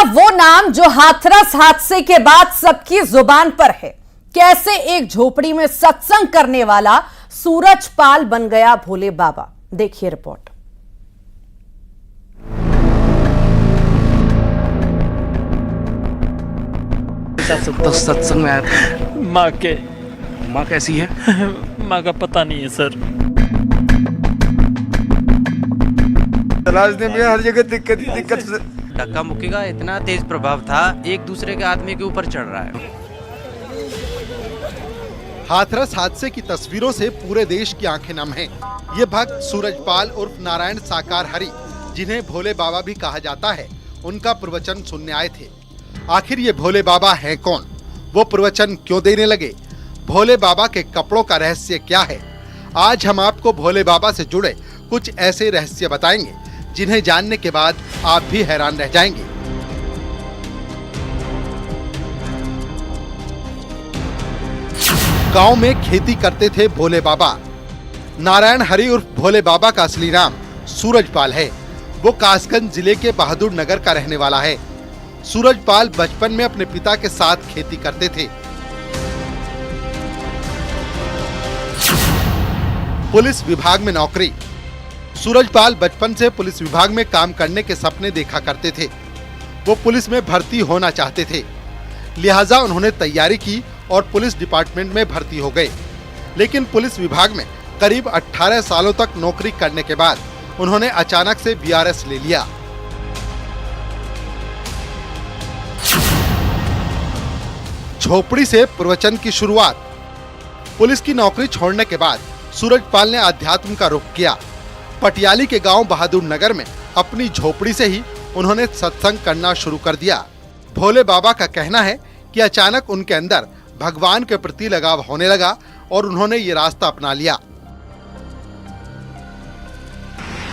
वो नाम जो हाथरस हादसे के बाद सबकी जुबान पर है। कैसे एक झोपड़ी में सत्संग करने वाला सूरजपाल बन गया भोले बाबा, देखिए रिपोर्ट। तो सत्संग में आया था। माँ कैसी है? माँ का पता नहीं है सर। रास्ते में हर जगह दिक्कत धक्का मुक्की का इतना तेज प्रभाव था, एक दूसरे के आदमी के ऊपर चढ़ रहा है। हाथरस हादसे की तस्वीरों से पूरे देश की आंखें नम हैं। ये भक्त सूरजपाल उर्फ नारायण साकार हरि, जिन्हें भोले बाबा भी कहा जाता है, उनका प्रवचन सुनने आए थे। आखिर ये भोले बाबा हैं कौन? वो प्रवचन क्यों देने लगे? भोले बाबा के कपड़ों का रहस्य क्या है? आज हम आपको भोले बाबा से जुड़े कुछ ऐसे रहस्य बताएंगे जिन्हें जानने के बाद आप भी हैरान रह जाएंगे। गांव में खेती करते थे भोले बाबा। नारायण हरि उर्फ भोले बाबा का असली नाम सूरजपाल है। वो कासगंज जिले के बहादुर नगर का रहने वाला है। सूरजपाल बचपन में अपने पिता के साथ खेती करते थे। पुलिस विभाग में नौकरी। सूरजपाल बचपन से पुलिस विभाग में काम करने के सपने देखा करते थे। वो पुलिस में भर्ती होना चाहते थे, लिहाजा उन्होंने तैयारी की और पुलिस डिपार्टमेंट में भर्ती हो गए। लेकिन पुलिस विभाग में करीब 18 सालों तक नौकरी करने के बाद उन्होंने अचानक से बीआरएस ले लिया। झोपड़ी से प्रवचन की शुरुआत। पुलिस की नौकरी छोड़ने के बाद सूरजपाल ने अध्यात्म का रुख किया। पटियाली के गांव बहादुर नगर में अपनी झोपड़ी से ही उन्होंने सत्संग करना शुरू कर दिया। भोले बाबा का कहना है कि अचानक उनके अंदर भगवान के प्रति लगाव होने लगा और उन्होंने ये रास्ता अपना लिया।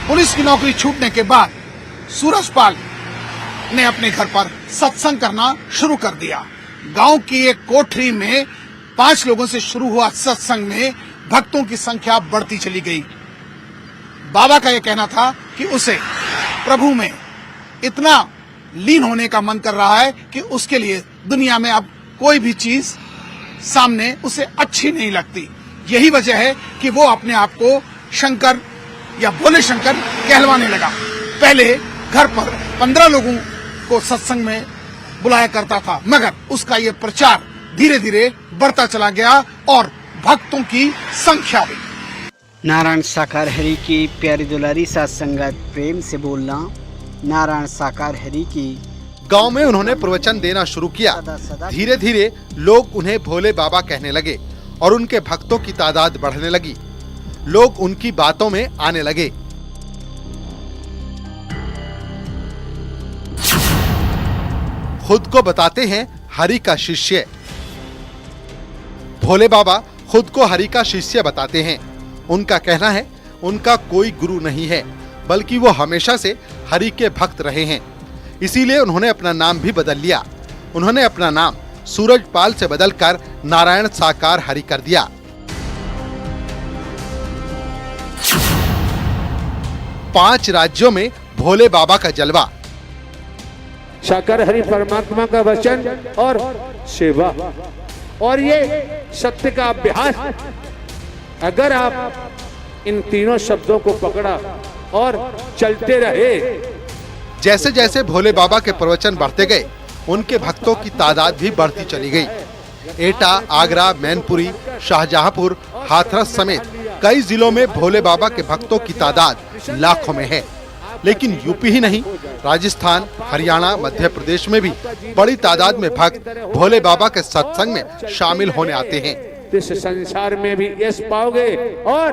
पुलिस की नौकरी छूटने के बाद सूरजपाल ने अपने घर पर सत्संग करना शुरू कर दिया। गांव की एक कोठरी में 5 लोगों से शुरू हुआ सत्संग में भक्तों की संख्या बढ़ती चली गई। बाबा का यह कहना था कि उसे प्रभु में इतना लीन होने का मन कर रहा है कि उसके लिए दुनिया में अब कोई भी चीज सामने उसे अच्छी नहीं लगती। यही वजह है कि वो अपने आप को शंकर या भोले शंकर कहलवाने लगा। पहले घर पर 15 लोगों को सत्संग में बुलाया करता था, मगर उसका ये प्रचार धीरे धीरे बढ़ता चला गया और भक्तों की संख्या भी। नारायण साकार हरि की प्यारी दुलारी साथ संगत, प्रेम से बोलना। नारायण साकार हरि की। गांव में उन्होंने प्रवचन देना शुरू किया। धीरे धीरे लोग उन्हें भोले बाबा कहने लगे और उनके भक्तों की तादाद बढ़ने लगी। लोग उनकी बातों में आने लगे। खुद को बताते हैं हरि का शिष्य। भोले बाबा खुद को हरि का शिष्य बताते हैं। उनका कहना है उनका कोई गुरु नहीं है, बल्कि वो हमेशा से हरि के भक्त रहे हैं। इसीलिए उन्होंने अपना नाम भी बदल लिया। उन्होंने अपना नाम सूरजपाल से बदलकर नारायण साकार हरि कर दिया। पांच राज्यों में भोले बाबा का जलवा। साकार हरि परमात्मा का वचन और सेवा और ये सत्य का अभ्यास। अगर आप इन तीनों शब्दों को पकड़ा और चलते रहे। जैसे जैसे भोले बाबा के प्रवचन बढ़ते गए, उनके भक्तों की तादाद भी बढ़ती चली गई। एटा, आगरा, मैनपुरी, शाहजहांपुर, हाथरस समेत कई जिलों में भोले बाबा के भक्तों की तादाद लाखों में है। लेकिन यूपी ही नहीं, राजस्थान, हरियाणा, मध्य प्रदेश में भी बड़ी तादाद में भक्त भोले बाबा के सत्संग में शामिल होने आते हैं। इस संसार में भी यश पाओगे और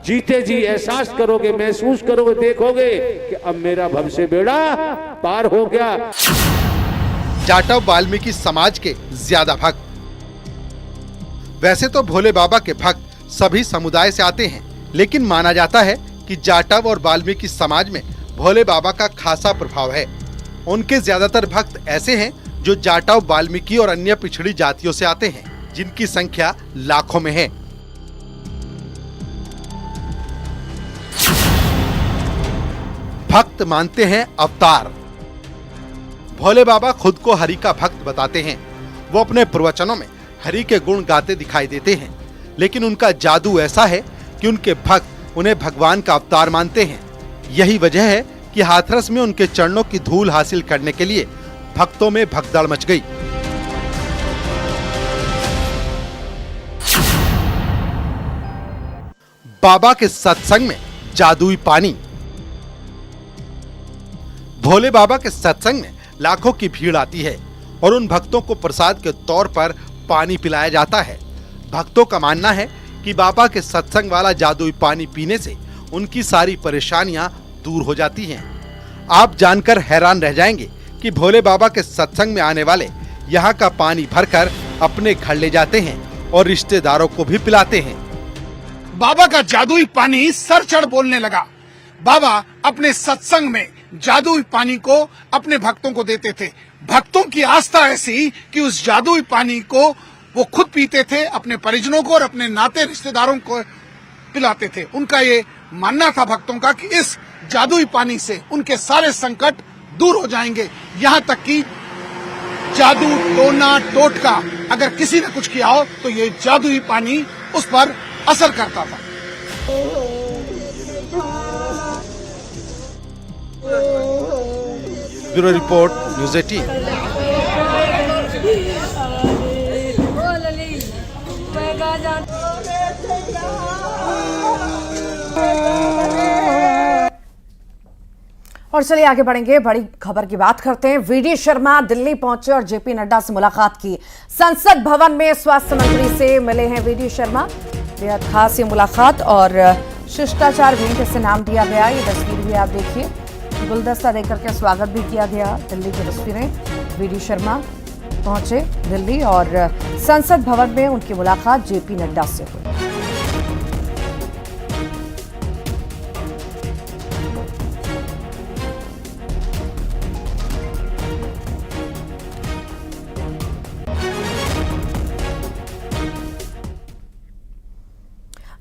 जीते जी एहसास करोगे, महसूस करोगे, देखोगे कि अब मेरा भव बेड़ा पार हो गया। जाटव वाल्मीकि समाज के ज्यादा भक्त। वैसे तो भोले बाबा के भक्त सभी समुदाय से आते हैं, लेकिन माना जाता है कि जाटव और वाल्मीकि समाज में भोले बाबा का खासा प्रभाव है। उनके ज्यादातर भक्त ऐसे हैं जो जाटव, वाल्मीकि और अन्य पिछड़ी जातियों से आते हैं, जिनकी संख्या लाखों में है। भक्त मानते हैं अवतार। भोले बाबा खुद को हरि का भक्त बताते हैं। वो अपने प्रवचनों में हरि के गुण गाते दिखाई देते हैं, लेकिन उनका जादू ऐसा है कि उनके भक्त उन्हें भगवान का अवतार मानते हैं। यही वजह है कि हाथरस में उनके चरणों की धूल हासिल करने के लिए भक्तों में भगदड़ मच गई। बाबा के सत्संग में जादुई पानी। भोले बाबा के सत्संग में लाखों की भीड़ आती है और उन भक्तों को प्रसाद के तौर पर पानी पिलाया जाता है। भक्तों का मानना है कि बाबा के सत्संग वाला जादुई पानी पीने से उनकी सारी परेशानियां दूर हो जाती हैं। आप जानकर हैरान रह जाएंगे कि भोले बाबा के सत्संग में आने वाले यहाँ का पानी भरकर अपने घर ले जाते हैं और रिश्तेदारों को भी पिलाते हैं। बाबा का जादुई पानी सर चढ़ बोलने लगा। बाबा अपने सत्संग में जादुई पानी को अपने भक्तों को देते थे। भक्तों की आस्था ऐसी कि उस जादुई पानी को वो खुद पीते थे, अपने परिजनों को और अपने नाते रिश्तेदारों को पिलाते थे। उनका ये मानना था भक्तों का कि इस जादुई पानी से उनके सारे संकट दूर हो जाएंगे। यहाँ तक कि जादू टोना टोटका अगर किसी ने कुछ किया हो तो ये जादुई पानी उस पर असर करता था। Bureau report, news 18। और चलिए आगे बढ़ेंगे, बड़ी खबर की बात करते हैं। वीडी शर्मा दिल्ली पहुंचे और जेपी नड्डा से मुलाकात की। संसद भवन में स्वास्थ्य मंत्री से मिले हैं वीडी शर्मा। बेहद खास ये मुलाकात और शिष्टाचार भेंट इसे नाम दिया गया। ये तस्वीर भी आप देखिए, गुलदस्ता देकर के स्वागत भी किया गया। दिल्ली की तस्वीरें, वीडी शर्मा पहुंचे दिल्ली और संसद भवन में उनकी मुलाकात जेपी नड्डा से हुई।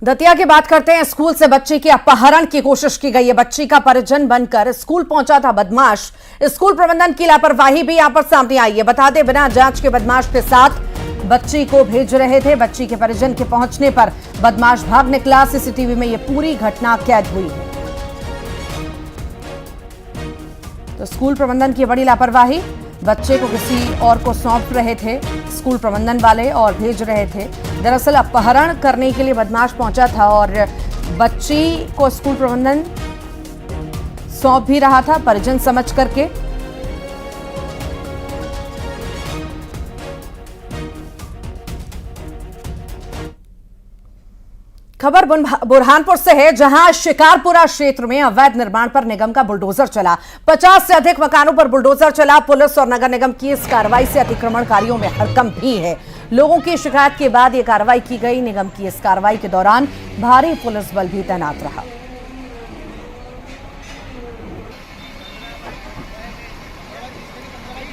दतिया की बात करते हैं। स्कूल से बच्ची के अपहरण की कोशिश की गई है। बच्ची का परिजन बनकर स्कूल पहुंचा था बदमाश। स्कूल प्रबंधन की लापरवाही भी यहां पर सामने आई है। बता दें, बिना जांच के बदमाश के साथ बच्ची को भेज रहे थे। बच्ची के परिजन के पहुंचने पर बदमाश भाग निकला। सीसीटीवी में यह पूरी घटना कैद हुई है। तो स्कूल प्रबंधन की बड़ी लापरवाही, बच्चे को किसी और को सौंप रहे थे स्कूल प्रबंधन वाले और भेज रहे थे। दरअसल अपहरण करने के लिए बदमाश पहुंचा था और बच्ची को स्कूल प्रबंधन सौंप भी रहा था परिजन समझ करके। खबर बुरहानपुर से है, जहां शिकारपुरा क्षेत्र में अवैध निर्माण पर निगम का बुलडोजर चला। 50 से अधिक मकानों पर बुलडोजर चला। पुलिस और नगर निगम की इस कार्रवाई से अतिक्रमणकारियों में हड़कंप भी है। लोगों की शिकायत के बाद यह कार्रवाई की गई। निगम की इस कार्रवाई के दौरान भारी पुलिस बल भी तैनात रहा।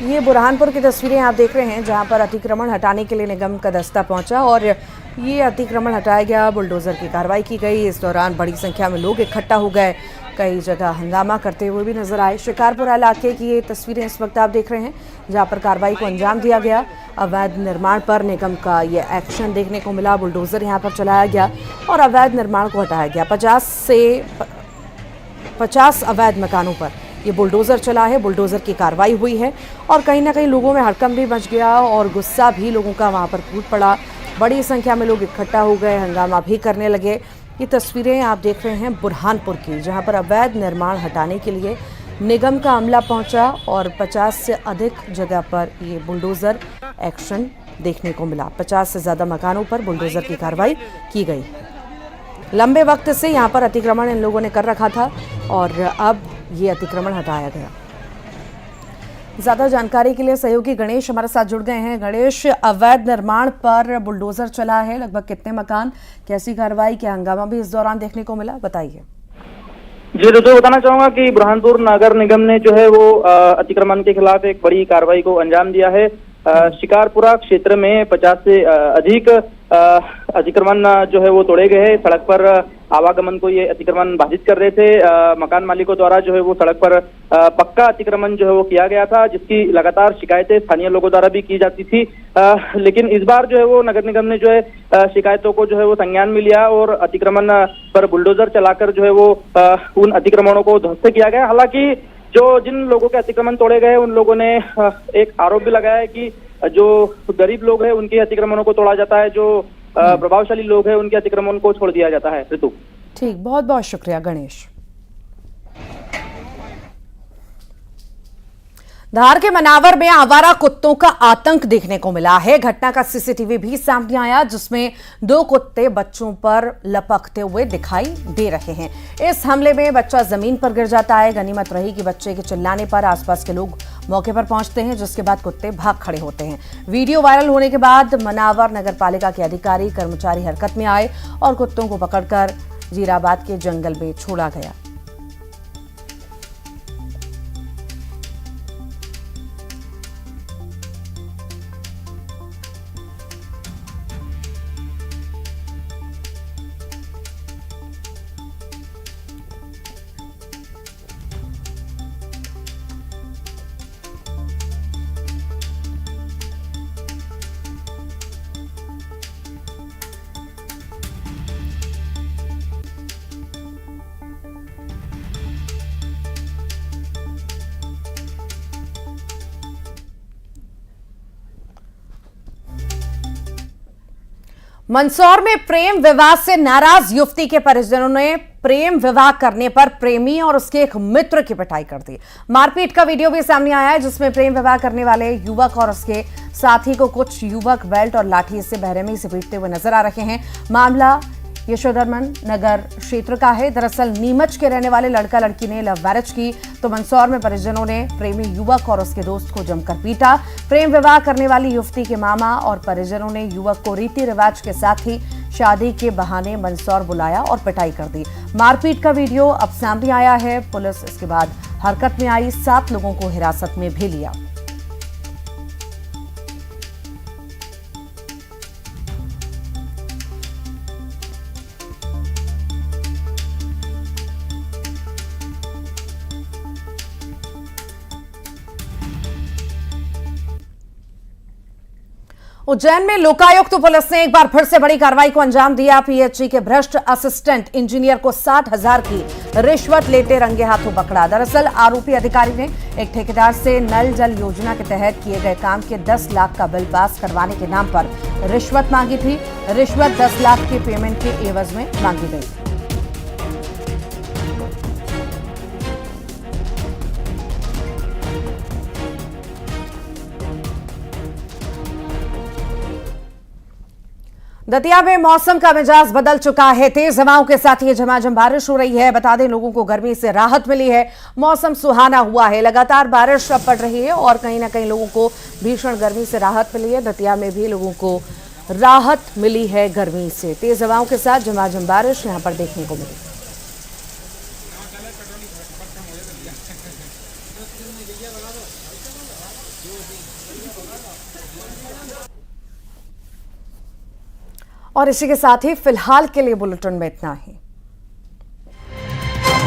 ये बुरहानपुर की तस्वीरें आप देख रहे हैं, जहां पर अतिक्रमण हटाने के लिए निगम का दस्ता पहुंचा और ये अतिक्रमण हटाया गया। बुलडोजर की कार्रवाई की गई। इस दौरान बड़ी संख्या में लोग इकट्ठा हो गए। कई जगह हंगामा करते हुए भी नजर आए। शिकारपुरा इलाके की ये तस्वीरें इस वक्त आप देख रहे हैं, जहां पर कार्रवाई को अंजाम दिया गया। अवैध निर्माण पर निगम का ये एक्शन देखने को मिला। बुलडोजर यहां पर चलाया गया और अवैध निर्माण को हटाया गया। 50 अवैध मकानों पर ये बुलडोजर चला है। बुलडोजर की कार्रवाई हुई है और कहीं ना कहीं लोगों में हड़कंप भी मच गया और गुस्सा भी लोगों का वहां पर फूट पड़ा। बड़ी संख्या में लोग इकट्ठा हो गए, हंगामा भी करने लगे। ये तस्वीरें आप देख रहे हैं बुरहानपुर की, जहां पर अवैध निर्माण हटाने के लिए निगम का अमला पहुंचा और 50 से अधिक जगह पर ये बुलडोजर एक्शन देखने को मिला। 50 से ज़्यादा मकानों पर बुलडोजर की कार्रवाई की गई। लंबे वक्त से यहाँ पर अतिक्रमण इन लोगों ने कर रखा था और अब ये अतिक्रमण हटाया गया। ज्यादा जानकारी के लिए सहयोगी गणेश हमारे साथ जुड़ गए हैं। गणेश, अवैध निर्माण पर बुलडोजर चला है, लगभग कितने मकान, कैसी कार्रवाई, क्या हंगामा भी इस दौरान देखने को मिला, बताइए। जी तो बताना चाहूंगा कि बुरहानपुर नगर निगम ने जो है वो अतिक्रमण के खिलाफ एक बड़ी कार्रवाई को अंजाम दिया है। शिकारपुरा क्षेत्र में 50 से अधिक अतिक्रमण जो है वो तोड़े गए हैं। सड़क पर आवागमन को ये अतिक्रमण बाधित कर रहे थे। मकान मालिकों द्वारा जो है वो सड़क पर पक्का अतिक्रमण जो है वो किया गया था, जिसकी लगातार शिकायतें स्थानीय लोगों द्वारा भी की जाती थी। लेकिन इस बार जो है वो नगर निगम ने जो है शिकायतों को जो है वो संज्ञान में लिया और अतिक्रमण पर बुलडोजर चलाकर जो है वो उन अतिक्रमणों को ध्वस्त किया गया। हालांकि जो जिन लोगों के अतिक्रमण तोड़े गए उन लोगों ने एक आरोप भी लगाया है कि जो गरीब लोग हैं उनके अतिक्रमणों को तोड़ा जाता है, जो प्रभावशाली लोग हैं उनके अतिक्रमण को छोड़ दिया जाता है। ऋतु, ठीक, बहुत बहुत शुक्रिया गणेश। धार के मनावर में आवारा कुत्तों का आतंक देखने को मिला है। घटना का सीसीटीवी भी सामने आया, जिसमें 2 कुत्ते बच्चों पर लपकते हुए दिखाई दे रहे हैं। इस हमले में बच्चा जमीन पर गिर जाता है। गनीमत रही कि बच्चे के चिल्लाने पर आसपास के लोग मौके पर पहुंचते हैं, जिसके बाद कुत्ते भाग खड़े होते हैं। वीडियो वायरल होने के बाद मनावर नगरपालिका के अधिकारी कर्मचारी हरकत में आए और कुत्तों को पकड़कर जीराबाद के जंगल में छोड़ा गया। मंदसौर में प्रेम विवाह से नाराज युवती के परिजनों ने प्रेम विवाह करने पर प्रेमी और उसके एक मित्र की पिटाई कर दी। मारपीट का वीडियो भी सामने आया है, जिसमें प्रेम विवाह करने वाले युवक और उसके साथी को कुछ युवक बेल्ट और लाठी से बेरहमी से पीटते हुए नजर आ रहे हैं। मामला यशोधर्मन नगर क्षेत्र का है। दरअसल नीमच के रहने वाले लड़का लड़की ने लव मैरिज की, तो मंदसौर में परिजनों ने प्रेमी युवक और उसके दोस्त को जमकर पीटा। प्रेम विवाह करने वाली युवती के मामा और परिजनों ने युवक को रीति रिवाज के साथ ही शादी के बहाने मंदसौर बुलाया और पिटाई कर दी। मारपीट का वीडियो अब सामने आया है। पुलिस इसके बाद हरकत में आई, 7 लोगों को हिरासत में भी लिया। उज्जैन में लोकायुक्त पुलिस ने एक बार फिर से बड़ी कार्रवाई को अंजाम दिया। पीएचई के भ्रष्ट असिस्टेंट इंजीनियर को 60,000 की रिश्वत लेते रंगे हाथों पकड़ा। दरअसल आरोपी अधिकारी ने एक ठेकेदार से नल जल योजना के तहत किए गए काम के 10 लाख का बिल पास करवाने के नाम पर रिश्वत मांगी थी। रिश्वत 10 लाख के पेमेंट के एवज में मांगी गई। दतिया में मौसम का मिजाज बदल चुका है। तेज हवाओं के साथ ये झमाझम बारिश हो रही है। बता दें, लोगों को गर्मी से राहत मिली है। मौसम सुहाना हुआ है। लगातार बारिश अब पड़ रही है और कहीं ना कहीं लोगों को भीषण गर्मी से राहत मिली है। दतिया में भी लोगों को राहत मिली है गर्मी से। तेज हवाओं के साथ झमाझम बारिश यहां पर देखने को मिली। और इसी के साथ ही फिलहाल के लिए बुलेटिन में इतना ही।